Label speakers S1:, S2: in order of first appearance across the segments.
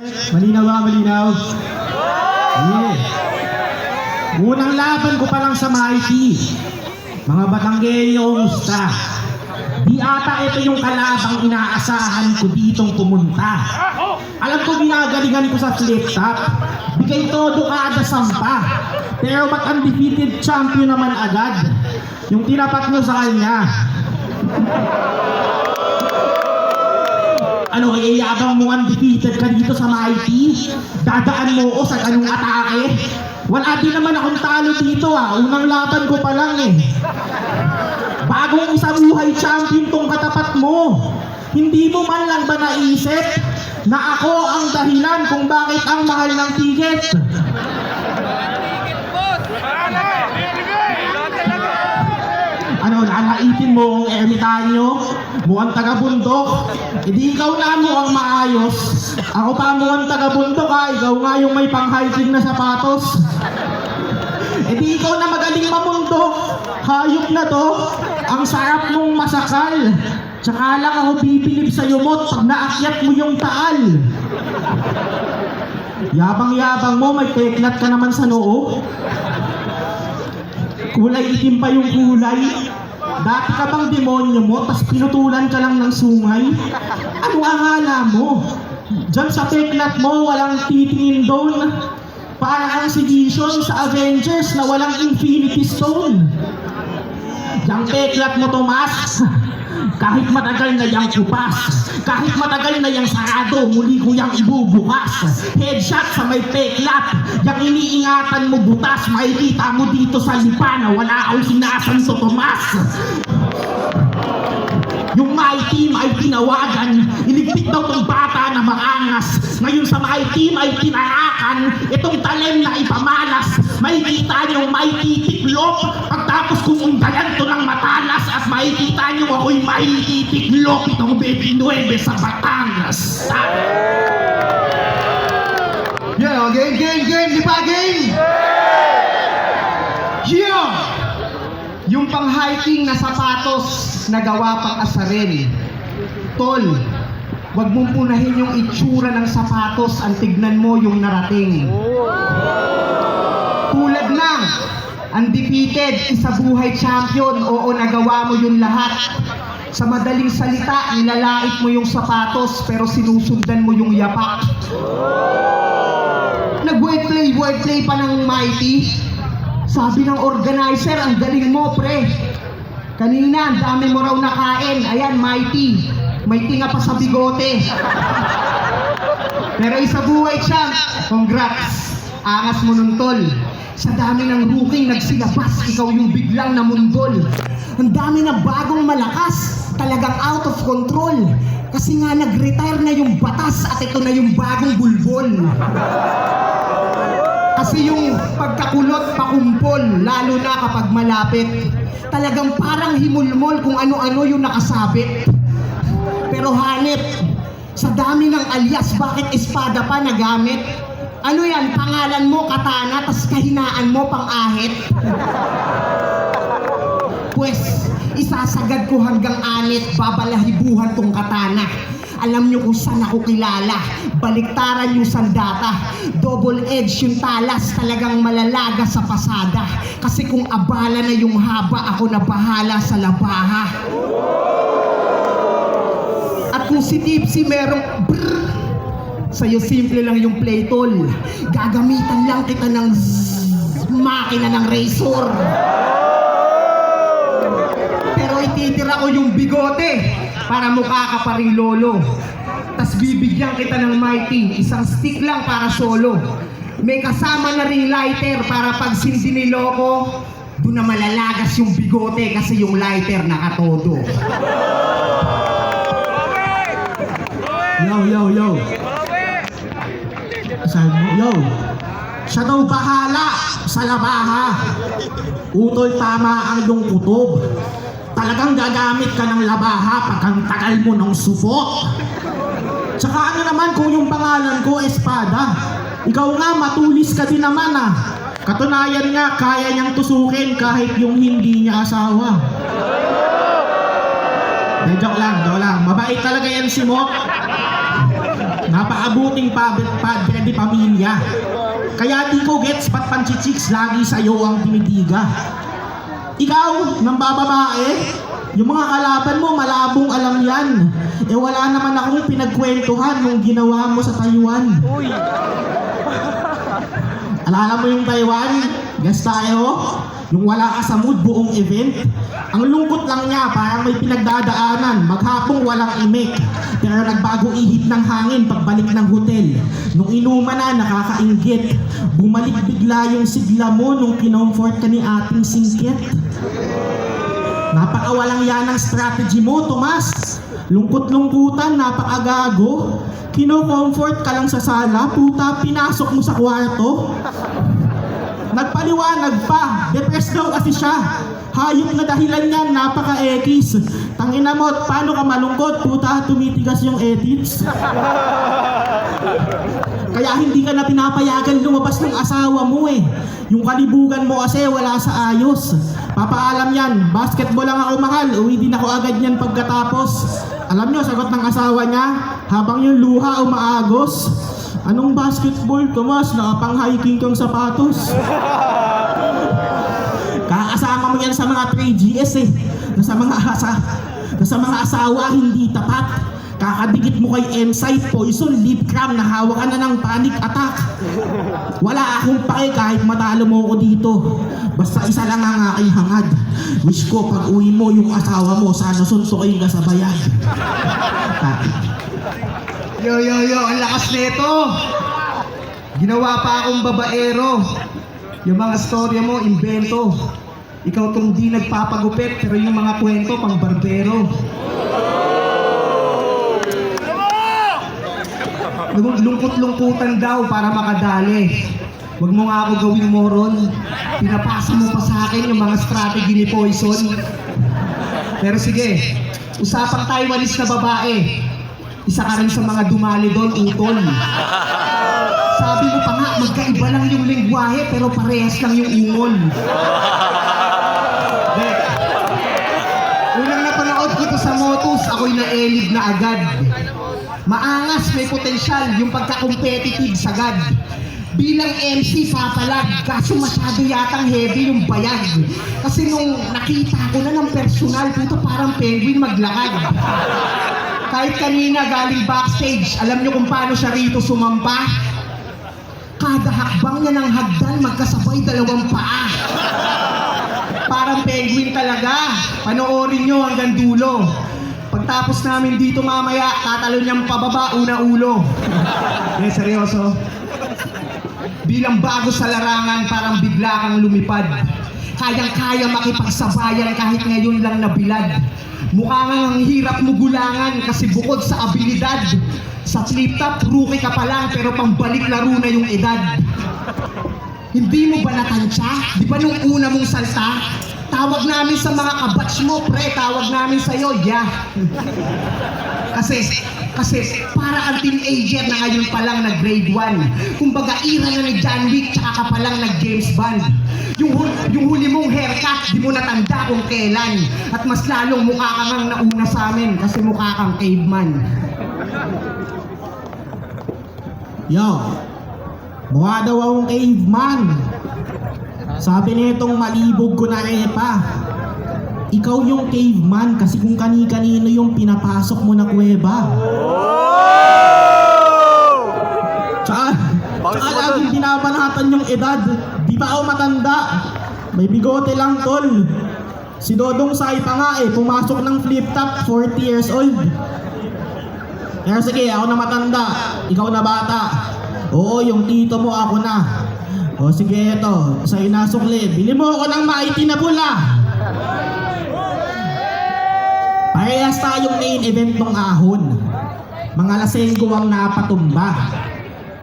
S1: Malinaw ba? Malinaw? Yeah. Unang laban ko pa lang sa Mighty. Mga Batanggenyo, musta? Di ata ito yung kalabang inaasahan ko ditong pumunta. Alam ko ginagalingan ko sa flip top. Bigay todo kada sampa. Pero ba't undefeated champion naman agad? Yung tinapat nyo sa kanya. Ano, iyayabang mo undefeated ka dito sa Mighty? Dadaan mo o sa ganung atake? Wala din naman akong talo dito unang laban ko pa lang Bagong isabuhay champion tong katapat mo. Hindi mo man lang ba naisip na ako ang dahilan kung bakit ang mahal ng ticket? Ano, lalaitin mo ang ermitanyo? Mukhang taga-bundok? Hindi ikaw na mo ang maayos. Ako pa mukhang taga-bundok ikaw nga yung may pang-hiking na sapatos. Hindi ikaw na magaling mamundok. Hayop na to. Ang sarap mong masakal. Tsaka lang ako bibilib sa yumot pag naakyat mo yung taal. Yabang-yabang mo, may teklat ka naman sa noo. Kulay itim pa yung kulay. Dati ka bang demonyo mo, tas pinutulan ka lang ng sungay? Ano ang akala mo? Diyan sa teklat mo, walang titingin doon. Para ang si Vision sa Avengers na walang Infinity Stone. Yang teklat mo, Tomas, kahit matagal na yang kupas, kahit matagal na yang sarado, muli ko yang ibubukas. Headshot sa may teklat, yang iniingatan mo butas, makikita mo dito sa lipa na wala akong sinasanto, Tomas. Yung Mighty tinawagan, iligpit daw tong bata na maangas. Ngayon sa Mighty tinarakan, itong talem na ipamalas. Makikita nyo Mighty tiklop, pagtapos kong undayan to ng matalas. At makikita nyo ako'y Mighty tiklop, itong 29 sa Batangas.
S2: Yeah, game, di ba game? Yeah! Yung pang-hiking na sapatos na gawa pang asarin. Tol, wag mong punahin yung itsura ng sapatos, ang tignan mo yung narating. Tulad ng undefeated, isabuhay champion, oo, nagawa mo yun lahat. Sa madaling salita, nilalait mo yung sapatos pero sinusundan mo yung yapak. Nag-wordplay pa ng Mighty. Sabi ng organizer, ang galing mo, pre. Kanina, ang dami mo raw nakain. Ayan, Mighty. May tinga pa sa bigote. Pero isabuhay champ. Congrats. Angas mo nun, tol. Sa dami ng rookie nagsilabas, ikaw yung biglang namundol. Ang dami na bagong malakas. Talagang out of control. Kasi nga nag-retire na yung batas at ito na yung bagong bulbol. Kasi yung pagkakulot pakumpol, lalo na kapag malapit, talagang parang himulmol kung ano-ano yung nakasabit. Pero hanip, sa dami ng alias, bakit espada pa nagamit? Ano yan, pangalan mo katana, tas kahinaan mo pang-ahit? Pues, isasagad ko hanggang anit, babalahibuhan tong katana. Alam nyo kung saan ako kilala, baliktaran yung sandata. Double edge yung talas, talagang malalaga sa pasada. Kasi kung abala na yung haba, ako na bahala sa labaha. At kung si Tipsy merong brrr, sa'yo simple lang yung play, tol. Gagamitan lang kita ng makina ng razor. Pero ititira ko yung bigote para mukha ka pa rin lolo. Tas bibigyan kita ng Mighty, isang stick lang para solo. May kasama na ring lighter para pag sindiniloko, doon na malalagas yung bigote kasi yung lighter nakatodo.
S1: Yo. Sabi mo, yo. Siya daw bahala sa labaha. Utol, tama ang iyong kutob. Talagang gagamit ka ng labaha pag ang tagal mo ng supot. Tsaka ano naman kung yung pangalan ko, espada. Ikaw nga, matulis ka din naman Katunayan nga, kaya niyang tusukin kahit yung hindi niya asawa. Joke lang. Mabait talaga yan si Mok. Napakabuting padre di pamilya. Kaya di ko gets ba't panchichiks lagi sa'yo ang tinitiga. Ikaw, nang bababae, yung mga kalaban mo malabong alam yan. Wala naman akong pinagkwentuhan nung ginawa mo sa Taiwan. Alala mo yung Taiwan? Guess tayo? Yung wala ka sa mood buong event. Ang lungkot lang niya, parang may pinagdadaanan. Maghapong walang imik. Pero nagbago ihip ng hangin pagbalik ng hotel. Nung inuman na, nakakainggit. Bumalik bigla yung sigla mo nung kinomfort ka ni ating singkit. Napakawalang yan ang strategy mo, Tomas. Lungkot-lungkutan, napakagago. Kino-comfort ka lang sa sala, puta, pinasok mo sa kwarto. Nagpaliwanag pa, depressed daw kasi siya. Hayop na dahilan niyan, napaka-ekis. Tangina mo, paano ka malungkot, puta, tumitigas yung edits. Kaya hindi ka na pinapayagan lumabas ng asawa mo eh. Yung kalibugan mo kasi wala sa ayos. Papaalam yan, basketball lang ako mahal, uwi din ako agad yan pagkatapos. Alam nyo, sagot ng asawa niya, habang yung luha umaagos. Anong basketball, Tomas? Nakapang-hiking kang sapatos. Kakasama mo yan sa mga 3GS eh. Na sa mga asawa hindi tapat. Kakadikit mo kay M-Site, poison, lip cram, nahawa ka na ng panic attack. Wala akong pake kahit matalo mo ko dito. Basta isa lang ang aking hangad. Wish ko pag uwi mo yung asawa mo, sana suntukin ka sa bayag.
S2: Yo, ang lakas nito. Ginawa pa akong babaero. Yung mga storya mo, invento. Ikaw tong di nagpapagupit, pero yung mga kwento, pang barbero. Lungkot-lungkutan daw para makadali. Huwag mo nga ako gawing moron. Pinapasa mo pa sa akin yung mga strategy ni Poison. Pero sige, usapang Taiwanese na babae. Isa ka rin sa mga dumali doon, utol. Sabi mo pa nga, magkaiba lang yung lengguwahe pero parehas lang yung ungol. Unang napanood ko to sa Motus, ako'y naelid na agad. Maangas, may potensyal, yung pagka-competitive sagad. Bilang MC, papalag, kaso masyado yatang heavy yung bayag. Kasi nung nakita ko na ng personal, puto parang penguin maglakad. Kahit kanina galing backstage, alam nyo kung paano siya rito sumampa? Kada hakbang niya ng hagdan, magkasabay dalawang paa. Parang penguin talaga. Panoorin nyo hanggang dulo. Pagtapos namin dito mamaya, tatalo niyang pababa, una ulo. Seryoso. Bilang bago sa larangan, parang bigla kang lumipad. Kayang-kaya makipagsabayan kahit ngayon lang nabilad. Mukha nga ang hirap mo gulangan kasi bukod sa abilidad. Sa flip-top, rookie ka pa lang pero pambalik laro na yung edad. Hindi mo ba natansya? Di ba nung una mong salta? Tawag namin sa mga kabatch mo, pre. Tawag namin sa'yo, yeah. Kasi para ang teenager na ngayon pa lang nag-grade 1. Kumbaga, ira na ni John Wick, tsaka ka pa lang nag-James Bond. Yung huli mong haircut, di mo natanda kung kailan. At mas lalong mukha kang ang nauna sa amin kasi mukha kang caveman.
S1: Yo, mukha daw akong caveman. Sabi nitong malibog ko na pa. Ikaw yung caveman kasi kung kani-kanino yung pinapasok mo na kuweba. Tsaka laging binabanatan yung edad. Di pa ako matanda. May bigote lang, tol. Si Dodong Sai pa nga pumasok ng flip-top, 40 years old. Pero sige, ako na matanda. Ikaw na bata. Oo, yung tito mo, ako na. O sige, ito. Sa inasukli. Bili mo ako ng maitim na pula. Parehas tayong main event ng ahon. Mga lasenggo ang napatumba.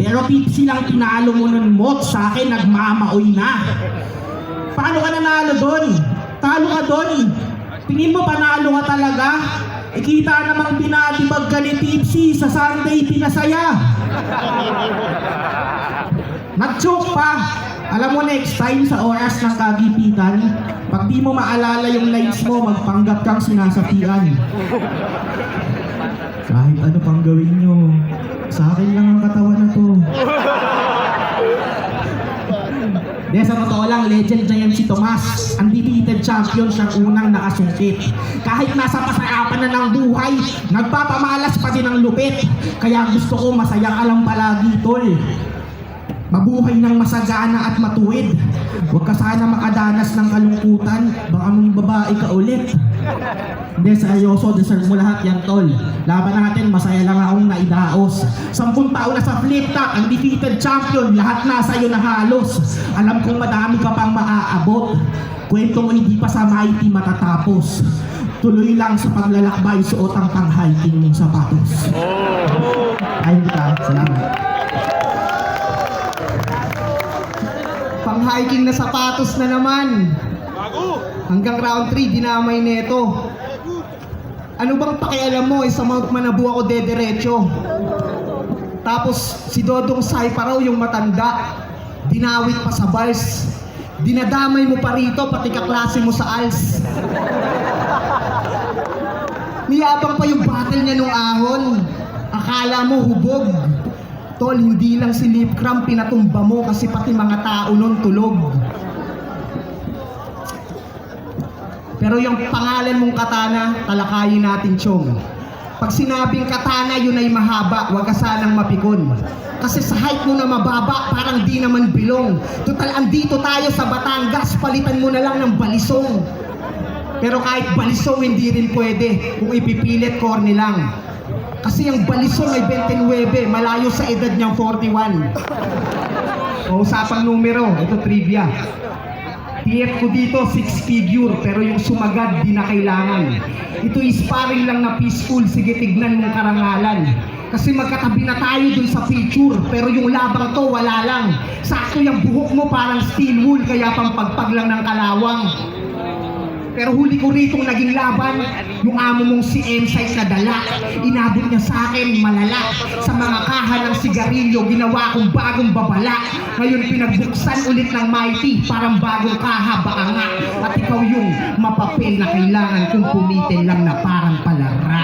S1: Pero Pipsi lang tinalo mo nun, Mot. Sa akin, nagmamaoy na. Paano ka nanalo doon? Talo ka doon. Tingin mo panalo ka talaga? Ikita namang binatibag ka ni Pipsi sa Sunday pinasaya. Nag-choke pa. Alam mo, next time sa oras ng kagipitan, pag di mo maalala yung lines mo, magpanggap kang sinasapian. Kahit ano pang gawin nyo, sa akin lang ang katawan na to. Di, sa totoo lang, legend na yan si Tomas. Undefeated champion, siyang unang nakasungkit. Kahit nasa pasarapan na ng buhay, nagpapamalas pa din ang lupit. Kaya gusto ko masaya ka lang palagi, tol. Mabuhay ng masagana at matuwid. Huwag ka sana makadanas ng kalungkutan, baka mong babae ka ulit. Hindi, seryoso, deserve mo lahat yan, tol. Laban natin, masaya lang akong naidaos. 10 taon na sa flip top, undefeated champion, lahat nasa iyo na halos. Alam kong madami ka pang maaabot. Kwento mo hindi pa sa mighty matatapos. Tuloy lang sa paglalakbay, suot ang pang-hiking mong sapatos. Ayun ka, salamat.
S2: Pang-hiking na sapatos na naman. Hanggang round 3, dinamay neto. Ano bang pakialam mo? Sa Mount Manabu ako dederecho. Tapos si Dodong Sai pa raw yung matanda. Dinawit pa sa bars. Dinadamay mo pa rito, pati kaklase mo sa ALS. Niyabang pa yung battle niya nung ahon. Akala mo hubog. Tol, hindi lang si Lip Cram pinatumba mo kasi pati mga tao nun tulog. Pero yung pangalan mong katana, talakayin natin, Chong. Pag sinabing katana, yun ay mahaba, wag ka sanang mapikon. Kasi sa height mo na mababa, parang di naman bilong. Total, andito tayo sa Batangas, palitan mo na lang ng balisong. Pero kahit balisong, hindi rin pwede. Kung ipipilit, corny lang. Kasi yung balisong ay 29, malayo sa edad niyang 41. O usapang numero, ito trivia. TF ko dito, 6 figure, pero yung sumagad, di na kailangan. Ito sparring lang na peaceful, sige tignan mong karangalan. Kasi magkatabi na tayo dun sa picture, pero yung labang to, wala lang. Sakto yung buhok mo, parang steel wool, kaya pang pagpag lang ng kalawang. Pero huli ko ritong naging laban, yung amo mong si M-Size na dala. Inabot niya sa akin malala. Sa mga kaha ng sigarilyo, ginawa kong bagong babala. Ngayon pinagbuksan ulit ng mighty, parang bagong kaha, baka nga. At ikaw yung mapapel na kailangan kung pumitin lang na parang palara.